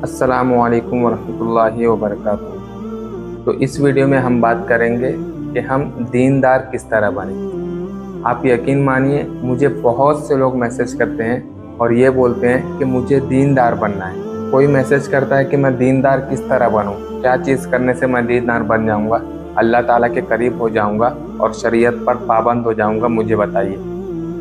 अस्सलामु अलैकुम वरहमतुल्लाहि वबरकातुहू। तो इस वीडियो में हम बात करेंगे कि हम दीनदार किस तरह बने। आप यकीन मानिए, मुझे बहुत से लोग मैसेज करते हैं और ये बोलते हैं कि मुझे दीनदार बनना है। कोई मैसेज करता है कि मैं दीनदार किस तरह बनूं, क्या चीज़ करने से मैं दीनदार बन जाऊंगा, अल्लाह ताला के करीब हो जाऊंगा और शरीयत पर पाबंद हो जाऊंगा, मुझे बताइए।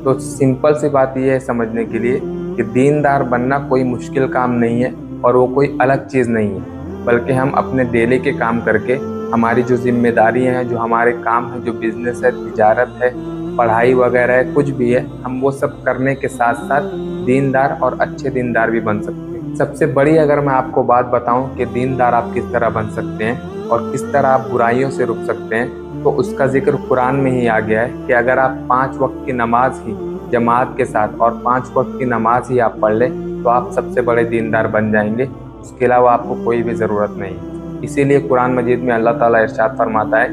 तो सिंपल सी बात यह है समझने के लिए कि दीनदार बनना कोई मुश्किल काम नहीं है और वो कोई अलग चीज़ नहीं है, बल्कि हम अपने डेली के काम करके, हमारी जो जिम्मेदारियां हैं, जो हमारे काम है, जो बिजनेस है, तिजारत है, पढ़ाई वगैरह है, कुछ भी है, हम वो सब करने के साथ साथ दीनदार और अच्छे दीनदार भी बन सकते हैं। सबसे बड़ी अगर मैं आपको बात बताऊं कि दीनदार आप किस तरह बन सकते हैं और किस तरह आप बुराइयों से रुक सकते हैं, तो उसका जिक्र कुरान में ही आ गया है कि अगर आप 5 वक्त की नमाज ही जमात के साथ और 5 वक्त की नमाज ही आप पढ़ लें तो आप सबसे बड़े दीनदार बन जाएंगे। उसके अलावा आपको कोई भी ज़रूरत नहीं। इसीलिए कुरान मजीद में अल्लाह ताला इरशाद फरमाता है,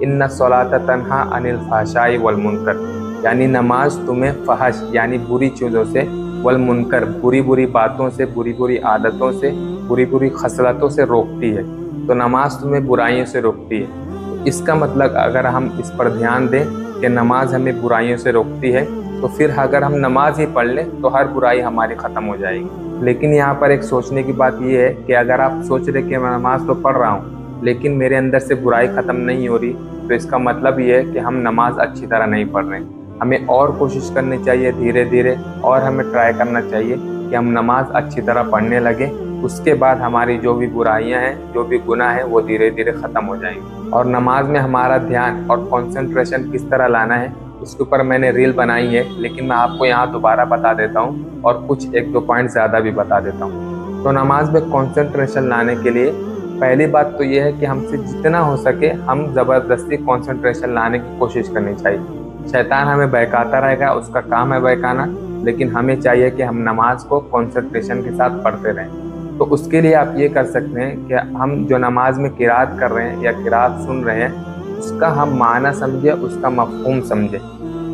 इन्ना सलाता तन्हा अनिल फहशाई वल मुनकर, यानी नमाज तुम्हें फहश यानी बुरी चीज़ों से, वल मुनकर बुरी बुरी बातों से, बुरी बुरी आदतों से, बुरी बुरी खसलतों से रोकती है। तो नमाज तुम्हें बुराइयों से रोकती है। तो इसका मतलब अगर हम इस पर ध्यान दें कि नमाज हमें बुराइयों से रोकती है, तो फिर अगर हम नमाज ही पढ़ लें तो हर बुराई हमारी ख़त्म हो जाएगी। लेकिन यहाँ पर एक सोचने की बात यह है कि अगर आप सोच रहे कि मैं नमाज तो पढ़ रहा हूँ लेकिन मेरे अंदर से बुराई ख़त्म नहीं हो रही, तो इसका मतलब ये है कि हम नमाज अच्छी तरह नहीं पढ़ रहे हैं। हमें और कोशिश करनी चाहिए धीरे धीरे, और हमें ट्राई करना चाहिए कि हम नमाज अच्छी तरह पढ़ने लगे। उसके बाद हमारी जो भी बुराइयां हैं, जो भी गुनाह है, वो धीरे धीरे ख़त्म हो जाएंगे। और नमाज में हमारा ध्यान और कंसंट्रेशन किस तरह लाना है, उसके ऊपर मैंने रील बनाई है, लेकिन मैं आपको यहाँ दोबारा बता देता हूँ और कुछ 1-2 पॉइंट ज़्यादा भी बता देता हूँ। तो नमाज में कंसंट्रेशन लाने के लिए पहली बात तो ये है कि हमसे जितना हो सके हम ज़बरदस्ती कंसंट्रेशन लाने की कोशिश करनी चाहिए। शैतान हमें बहकाता रहेगा, उसका काम है बहकाना, लेकिन हमें चाहिए कि हम नमाज को कंसंट्रेशन के साथ पढ़ते रहें। तो उसके लिए आप ये कर सकते हैं कि हम जो नमाज में किरात कर रहे हैं या किरात सुन रहे हैं, उसका हम माना समझे, उसका मफ़हूम समझे।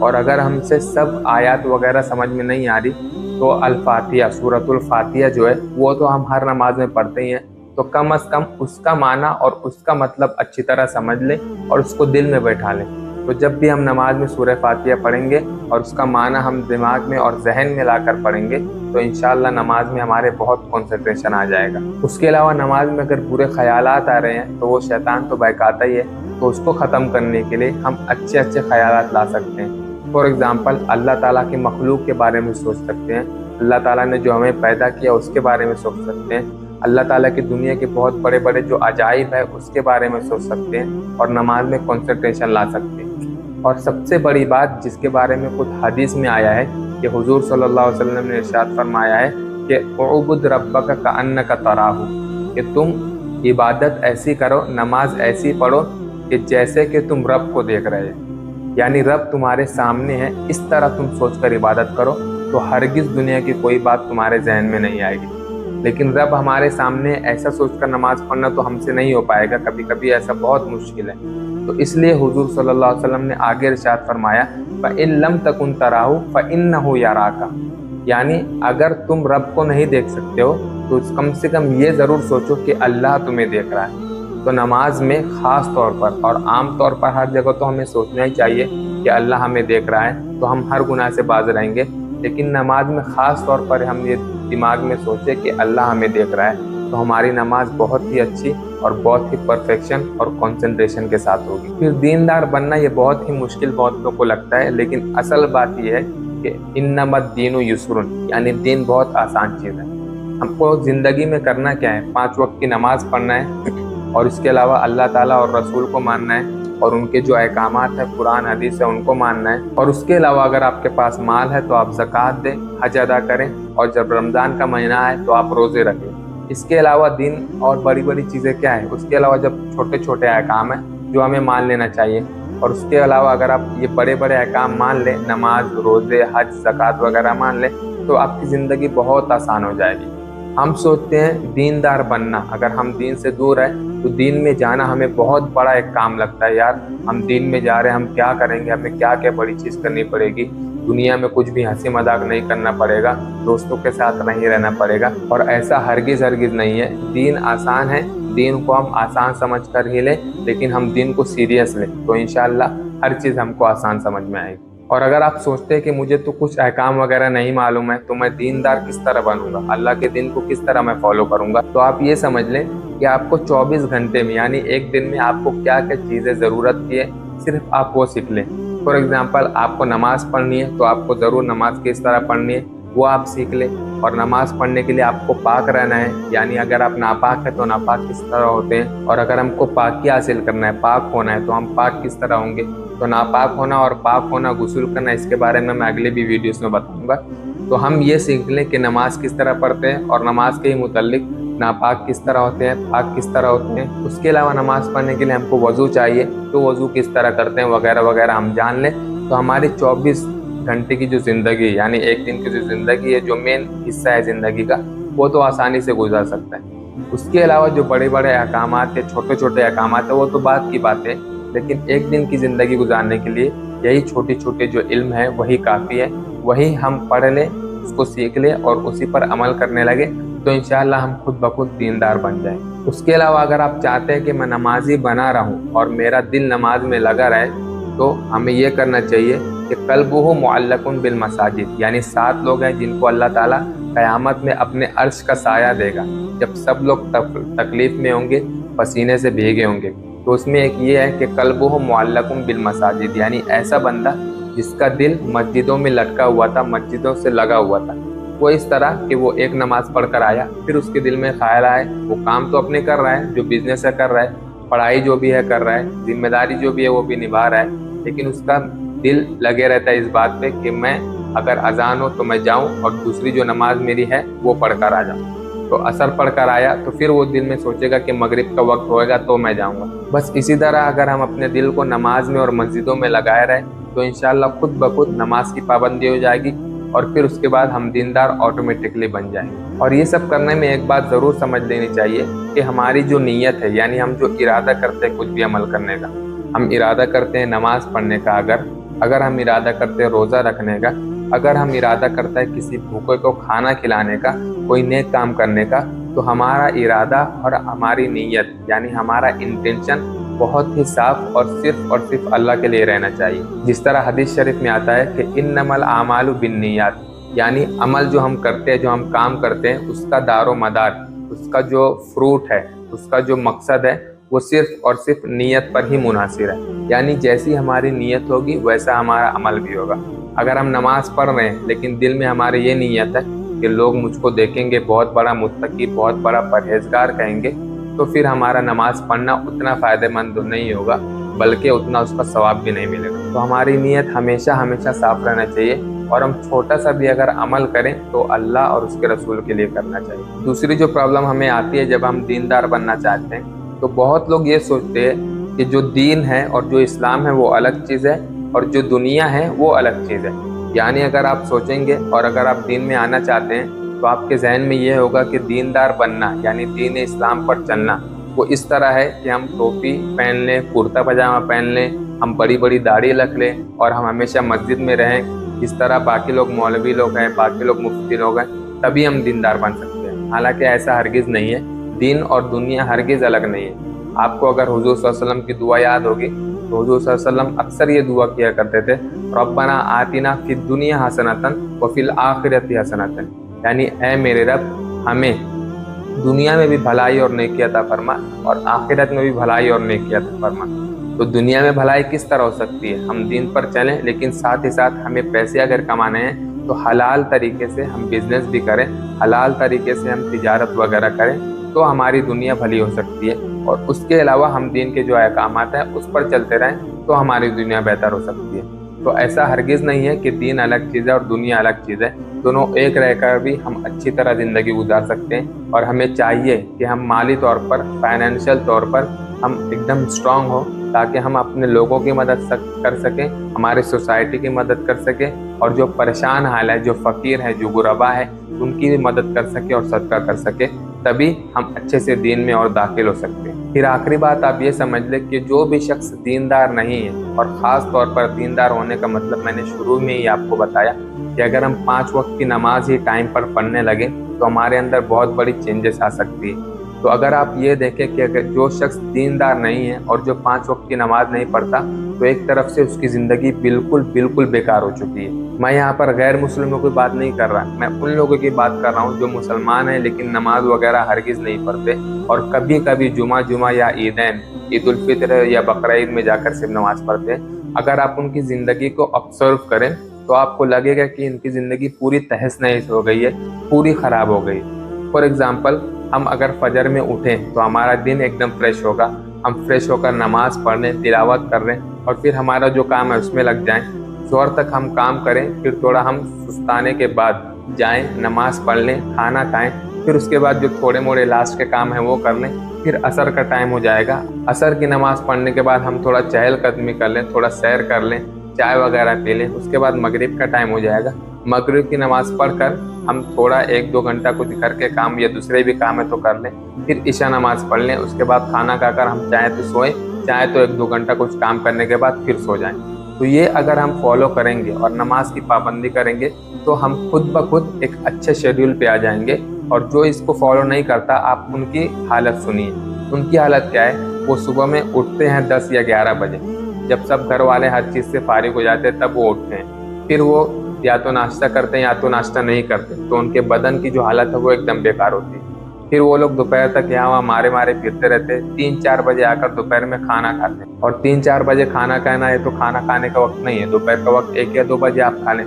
और अगर हमसे सब आयत वगैरह समझ में नहीं आ रही तो अल-फातिहा, सूरतुल फातिहा जो है वो तो हम हर नमाज में पढ़ते ही हैं, तो कम से कम उसका माना और उसका मतलब अच्छी तरह समझ लें और उसको दिल में बैठा लें। तो जब भी हम नमाज में सूरह फातिहा पढ़ेंगे और उसका माना हम दिमाग में और जहन में लाकर पढ़ेंगे तो इंशाअल्लाह नमाज में हमारे बहुत कंसंट्रेशन आ जाएगा। उसके अलावा नमाज में अगर बुरे ख्यालात आ रहे हैं तो वो शैतान तो बहकाता ही है, तो उसको ख़त्म करने के लिए हम अच्छे अच्छे ख्यालात ला सकते हैं। फॉर एग्ज़ाम्पल, अल्लाह ताला की मखलूक के बारे में सोच सकते हैं, अल्लाह ताला ने जो हमें पैदा किया उसके बारे में सोच सकते हैं, अल्लाह ताला की दुनिया के बहुत बड़े बड़े जो अजाइब है उसके बारे में सोच सकते हैं और नमाज में कंसंट्रेशन ला सकते हैं। और सबसे बड़ी बात जिसके बारे में कुछ हदीस में आया है कि हुजूर सल्लल्लाहु अलैहि वसल्लम ने इरशाद फरमाया है कि उअबुद रब्बका कअन्नका तराहू, कि तुम इबादत ऐसी करो, नमाज ऐसी पढ़ो कि जैसे कि तुम रब को देख रहे हो, यानी रब तुम्हारे सामने है, इस तरह तुम सोचकर इबादत करो तो हरगिज़ दुनिया की कोई बात तुम्हारे जहन में नहीं आएगी। लेकिन रब हमारे सामने ऐसा सोचकर नमाज पढ़ना तो हमसे नहीं हो पाएगा, कभी कभी ऐसा बहुत मुश्किल है। तो इसलिए हुजूर सल्लल्लाहु अलैहि वसल्लम ने आगे इरशाद फरमाया, फ़इन लम तकुन तराहू फ़इन्नहु यराका, यानी अगर तुम रब को नहीं देख सकते हो तो कम से कम ये ज़रूर सोचो कि अल्लाह तुम्हें देख रहा है। तो नमाज में ख़ास तौर पर और आम तौर पर हर जगह तो हमें सोचना ही चाहिए कि अल्लाह हमें देख रहा है, तो हम हर गुनाह से बाज रहेंगे। लेकिन नमाज में ख़ास तौर पर हम ये दिमाग में सोचें कि अल्लाह हमें देख रहा है, तो हमारी नमाज बहुत ही अच्छी और बहुत ही परफेक्शन और कंसंट्रेशन के साथ होगी। फिर दीनदार बनना ये बहुत ही मुश्किल बहुत लोगों को लगता है, लेकिन असल बात ये है कि इन्नमद दीनु युसरुन, यानी दीन बहुत आसान चीज़ है। हमको ज़िंदगी में करना क्या है, 5 वक्त की नमाज पढ़ना है और इसके अलावा अल्लाह ताला और रसूल को मानना है और उनके जो अहकामात है, कुरान हदीस है, उनको मानना है। और उसके अलावा अगर आपके पास माल है तो आप ज़कात दें, हज अदा करें, और जब रमज़ान का महीना है तो आप रोज़े रखें। इसके अलावा दिन और बड़ी बड़ी चीज़ें क्या है, उसके अलावा जब छोटे छोटे अहकाम हैं जो हमें मान लेना चाहिए, और उसके अलावा अगर आप ये बड़े बड़े अहकाम मान लें, नमाज, रोज़े, हज, ज़कात वगैरह मान लें, तो आपकी ज़िंदगी बहुत आसान हो जाएगी। हम सोचते हैं दीनदार बनना, अगर हम दीन से दूर हैं तो दीन में जाना हमें बहुत बड़ा एक काम लगता है। यार हम दीन में जा रहे हैं, हम क्या करेंगे, हमें क्या क्या बड़ी चीज़ करनी पड़ेगी। दुनिया में कुछ भी हंसी मजाक नहीं करना पड़ेगा, दोस्तों के साथ नहीं रहना पड़ेगा। और ऐसा हरगिज हरगिज नहीं है। दीन आसान है, दीन को हम आसान समझ कर ही लें, लेकिन हम दीन को सीरियस लें तो इंशाअल्लाह हर चीज़ हमको आसान समझ में आएगी। और अगर आप सोचते हैं कि मुझे तो कुछ अहकाम वगैरह नहीं मालूम है तो मैं दीनदार किस तरह बनूंगा, अल्लाह के दिन को किस तरह मैं फॉलो करूंगा, तो आप ये समझ लें कि आपको 24 घंटे में यानी एक दिन में आपको क्या क्या चीज़ें ज़रूरत की है, सिर्फ आप वो सीख लें। फॉर एग्जाम्पल, आपको नमाज़ पढ़नी है तो आपको ज़रूर नमाज किस तरह पढ़नी है वो आप सीख लें। और नमाज पढ़ने के लिए आपको पाक रहना है, यानी अगर आप नापाक है तो नापाक किस तरह होते हैं, और अगर हमको पाकी हासिल करना है, पाक होना है, तो हम पाक किस तरह होंगे। तो नापाक होना और पाक होना, गुस्ल करना, इसके बारे में मैं अगले भी वीडियोस में बताऊंगा। तो हम ये सीख लें कि नमाज किस तरह पढ़ते हैं और नमाज के ही मुतल्लिक नापाक किस तरह होते हैं, पाक किस तरह होते हैं। उसके अलावा नमाज पढ़ने के लिए हमको वज़ू चाहिए, तो वज़ू किस तरह करते हैं वगैरह वगैरह हम जान लें, तो हमारी 24 घंटे की जो ज़िंदगी यानी एक दिन की जो ज़िंदगी है, जो मेन हिस्सा है ज़िंदगी का, वो तो आसानी से गुजार सकता है। उसके अलावा जो बड़े बड़े अहकामात है, छोटे छोटे अहकामात है, वो तो बात की बात है, लेकिन एक दिन की ज़िंदगी गुजारने के लिए यही छोटी छोटे जो इल्म है वही काफ़ी है। वही हम पढ़ लें, उसको सीख लें और उसी पर अमल करने लगे तो इंशाअल्लाह हम खुद ब खुद दीनदार बन जाएं। उसके अलावा अगर आप चाहते हैं कि मैं नमाजी बना रहूं और मेरा दिल नमाज में लगा रहे, तो हमें ये करना चाहिए कि क़ल्बुहु मुअल्लकुन बिल मसाजिद, यानी 7 लोग हैं जिनको अल्लाह ताला क़यामत में अपने अर्श का साया देगा। जब सब लोग तकलीफ़ में होंगे, पसीने से भीगे होंगे, तो उसमें एक ये है कि क़ल्बुहु मुअल्लकुन बिल मसाजिद, यानी ऐसा बंदा जिसका दिल मस्जिदों में लटका हुआ था, मस्जिदों से लगा हुआ था। वो इस तरह कि वो एक नमाज पढ़ कर आया, फिर उसके दिल में ख्याल आए, वो काम तो अपने कर रहा है, जो बिजनेस है कर रहा है, पढ़ाई जो भी है कर रहा है, जिम्मेदारी जो भी है वो भी निभा रहा है, लेकिन उसका दिल लगे रहता है इस बात पे कि मैं अगर अजान हो तो मैं जाऊं और दूसरी जो नमाज मेरी है वो पढ़ कर आ जाऊं। तो असर पढ़ कर आया तो फिर वो दिल में सोचेगा कि मगरिब का वक्त होएगा तो मैं जाऊंगा। बस इसी तरह अगर हम अपने दिल को नमाज में और मस्जिदों में लगाए रहे तो इंशाअल्लाह खुद ब खुद नमाज की पाबंदी हो जाएगी और फिर उसके बाद हम दीनदार ऑटोमेटिकली बन जाएंगे। और ये सब करने में एक बात ज़रूर समझ लेनी चाहिए कि हमारी जो नीयत है, यानी हम जो इरादा करते हैं कुछ भी अमल करने का, हम इरादा करते हैं नमाज पढ़ने का, अगर हम इरादा करते हैं रोज़ा रखने का, अगर हम इरादा करता है किसी भूखे को खाना खिलाने का, कोई नेक काम करने का, तो हमारा इरादा और हमारी नीयत यानी हमारा इंटेंशन बहुत ही साफ और सिर्फ अल्लाह के लिए रहना चाहिए। जिस तरह हदीस शरीफ में आता है कि इन्नमल आमालु बिन्नियात, यानी अमल जो हम करते हैं, जो हम काम करते हैं, उसका दारो मदार, उसका जो फ्रूट है, उसका जो मकसद है, वो सिर्फ और सिर्फ नीयत पर ही मुनासिर है। यानी जैसी हमारी नीयत होगी वैसा हमारा अमल भी होगा। अगर हम नमाज पढ़ रहे हैं लेकिन दिल में हमारे ये नीयत है कि लोग मुझको देखेंगे बहुत बड़ा मुत्तकी, बहुत बड़ा परहेजगार कहेंगे, तो फिर हमारा नमाज पढ़ना उतना फ़ायदेमंद नहीं होगा, बल्कि उतना उसका सवाब भी नहीं मिलेगा। तो हमारी नीयत हमेशा हमेशा साफ रहना चाहिए और हम छोटा सा भी अगर अमल करें तो अल्लाह और उसके रसूल के लिए करना चाहिए। दूसरी जो प्रॉब्लम हमें आती है जब हम दीनदार बनना चाहते हैं, तो बहुत लोग ये सोचते हैं कि जो दीन है और जो इस्लाम है वो अलग चीज़ है और जो दुनिया है वो अलग चीज़ है। यानी अगर आप सोचेंगे और अगर आप दीन में आना चाहते हैं तो आपके जहन में ये होगा कि दीनदार बनना यानी दीन इस्लाम पर चलना वो इस तरह है कि हम टोपी पहन लें, कुर्ता पजामा पहन लें, हम बड़ी बड़ी दाढ़ी रख लें और हम हमेशा मस्जिद में रहें। इस तरह बाकी लोग मौलवी लोग हैं, बाकी लोग मुफ्ती लोग हैं, तभी हम दीनदार बन सकते हैं। हालांकि ऐसा हरगिज़ नहीं है। दीन और दुनिया हरगिज़ अलग नहीं है। आपको अगर हुजूर सल्लल्लाहु अलैहि वसल्लम की दुआ याद होगी तो हुजूर सल्लल्लाहु अलैहि वसल्लम अक्सर ये दुआ किया करते थे, रब्बना आतिना फिद दुनिया हसनतन व फिल आखिरति हसनतन, यानी ऐ मेरे रब हमें दुनिया में भी भलाई और नेकी अता फरमा और आखिरत में भी भलाई और नेकी अता फरमा। तो दुनिया में भलाई किस तरह हो सकती है? हम दीन पर चलें, लेकिन साथ ही साथ हमें पैसे अगर कमाने हैं तो हलाल तरीके से हम बिजनेस भी करें, हलाल तरीके से हम तिजारत वगैरह करें, तो हमारी दुनिया भली हो सकती है। और उसके अलावा हम दीन के जो अहकामात हैं उस पर चलते रहें तो हमारी दुनिया बेहतर हो सकती है। तो ऐसा हरगिज़ नहीं है कि दीन अलग चीज़ है और दुनिया अलग चीज़ है। दोनों एक रहकर भी हम अच्छी तरह ज़िंदगी गुजार सकते हैं। और हमें चाहिए कि हम माली तौर पर, फाइनेंशियल तौर पर हम एकदम स्ट्रांग हो, ताकि हम अपने लोगों की मदद कर सकें, हमारे सोसाइटी की मदद कर सकें, और जो परेशान हाल है, जो फ़कीर है, जो गुरबा है, उनकी भी मदद कर सके और सदका कर सके। तभी हम अच्छे से दीन में और दाखिल हो सकते हैं। फिर आखिरी बात आप ये समझ लें कि जो भी शख्स दीनदार नहीं है, और ख़ास तौर पर दीनदार होने का मतलब मैंने शुरू में ही आपको बताया कि अगर हम 5 वक्त की नमाज ही टाइम पर पढ़ने लगे तो हमारे अंदर बहुत बड़ी चेंजेस आ सकती है। तो अगर आप ये देखें कि अगर जो शख्स दीनदार नहीं है और जो 5 वक्त की नमाज नहीं पढ़ता, तो एक तरफ से उसकी ज़िंदगी बिल्कुल बेकार हो चुकी है। मैं यहाँ पर गैर मुस्लिमों की बात नहीं कर रहा, मैं उन लोगों की बात कर रहा हूँ जो मुसलमान हैं लेकिन नमाज वगैरह हरगिज़ नहीं पढ़ते, और कभी कभी जुमा या ईदैन, ईद उल फित्र या बकरा ईद में जाकर सिर्फ नमाज पढ़ते हैं। अगर आप उनकी ज़िंदगी को ऑब्जर्व करें तो आपको लगेगा कि इनकी ज़िंदगी पूरी तहस नहस हो गई है, पूरी ख़राब हो गई। फॉर एग्ज़ाम्पल, हम अगर फजर में उठें तो हमारा दिन एकदम फ्रेश होगा, हम फ्रेश होकर नमाज पढ़ने, तिलावत कर रहे हैं, और फिर हमारा जो काम है उसमें लग जाएं। ज़ोहर तक हम काम करें, फिर थोड़ा हम सुस्ताने के बाद जाएं, नमाज पढ़ लें, खाना खाएं, फिर उसके बाद जो थोड़े मोड़े लास्ट के काम हैं वो कर लें। फिर असर का टाइम हो जाएगा, असर की नमाज़ पढ़ने के बाद हम थोड़ा चहलकदमी कर लें, थोड़ा सैर कर लें, चाय वगैरह पी लें। उसके बाद मगरिब का टाइम हो जाएगा, मगरिब की नमाज़ पढ़कर हम थोड़ा 1-2 घंटा कुछ घर के काम या दूसरे भी काम है तो कर लें। फिर इशा नमाज़ पढ़ लें, उसके बाद खाना खाकर हम चाहे तो सोएं, चाहे तो 1-2 घंटा कुछ काम करने के बाद फिर सो जाएं। तो ये अगर हम फॉलो करेंगे और नमाज की पाबंदी करेंगे तो हम खुद ब खुद एक अच्छे शेड्यूल पे आ जाएंगे। और जो इसको फॉलो नहीं करता, आप उनकी हालत सुनिए। उनकी हालत क्या है, वो सुबह में उठते हैं 10 या 11 बजे, जब सब घर वाले हर चीज़ से फारिग हो जाते हैं तब वो उठते हैं। फिर वो या तो नाश्ता करते हैं या तो नाश्ता नहीं करते, तो उनके बदन की जो हालत है वो एकदम बेकार होती है। फिर वो लोग दोपहर तक यहाँ वहाँ मारे फिरते रहते हैं, 3-4 बजे आकर दोपहर में खाना खाते हैं। और 3-4 बजे खाना खाना है तो खाना खाने का वक्त नहीं है, दोपहर का वक्त 1 या 2 बजे आप खा लें।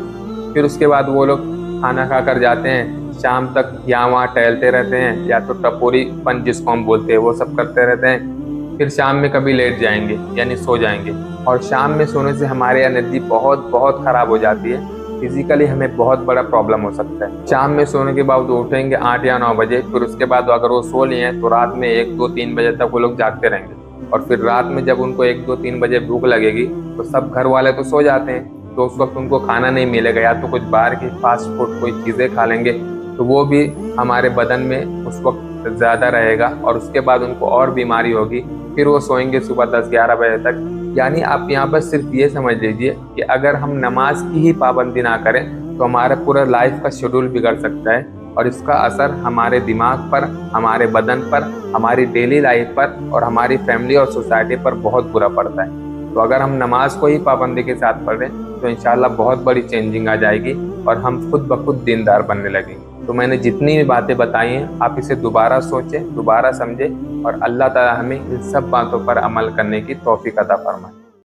फिर उसके बाद वो लोग खाना खाकर जाते हैं, शाम तक यहाँ वहाँ टहलते रहते हैं, या तो टपोरीपन जिसको हम बोलते हैं वो सब करते रहते हैं। फिर शाम में कभी लेट जाएंगे यानी सो जाएंगे, और शाम में सोने से हमारी एनर्जी बहुत ख़राब हो जाती है। फिजिकली हमें बहुत बड़ा प्रॉब्लम हो सकता है। शाम में सोने के बाद वो उठेंगे 8 या 9 बजे, फिर उसके बाद अगर वो सो लिए हैं तो रात में 1-2-3 बजे तक वो लोग जागते रहेंगे। और फिर रात में जब उनको 1-2-3 बजे भूख लगेगी तो सब घर वाले तो सो जाते हैं, तो उस वक्त उनको खाना नहीं मिलेगा, या तो कुछ बाहर की फास्ट फूड कोई चीज़ें खा लेंगे, तो वो भी हमारे बदन में उस वक्त ज़्यादा रहेगा और उसके बाद उनको और बीमारी होगी। फिर वो सोएंगे सुबह 10-11 बजे तक। यानी आप यहाँ पर सिर्फ ये समझ लीजिए कि अगर हम नमाज की ही पाबंदी ना करें तो हमारा पूरा लाइफ का शेड्यूल बिगड़ सकता है, और इसका असर हमारे दिमाग पर, हमारे बदन पर, हमारी डेली लाइफ पर और हमारी फैमिली और सोसाइटी पर बहुत बुरा पड़ता है। तो अगर हम नमाज को ही पाबंदी के साथ पढ़ें तो इंशाल्लाह बहुत बड़ी चेंजिंग आ जाएगी और हम खुद ब खुद दीनदार बनने लगेंगे। तो मैंने जितनी भी बातें बताई हैं आप इसे दोबारा सोचें, दोबारा समझें, और अल्लाह ताला हमें इन सब बातों पर अमल करने की तौफीक अता फरमाए।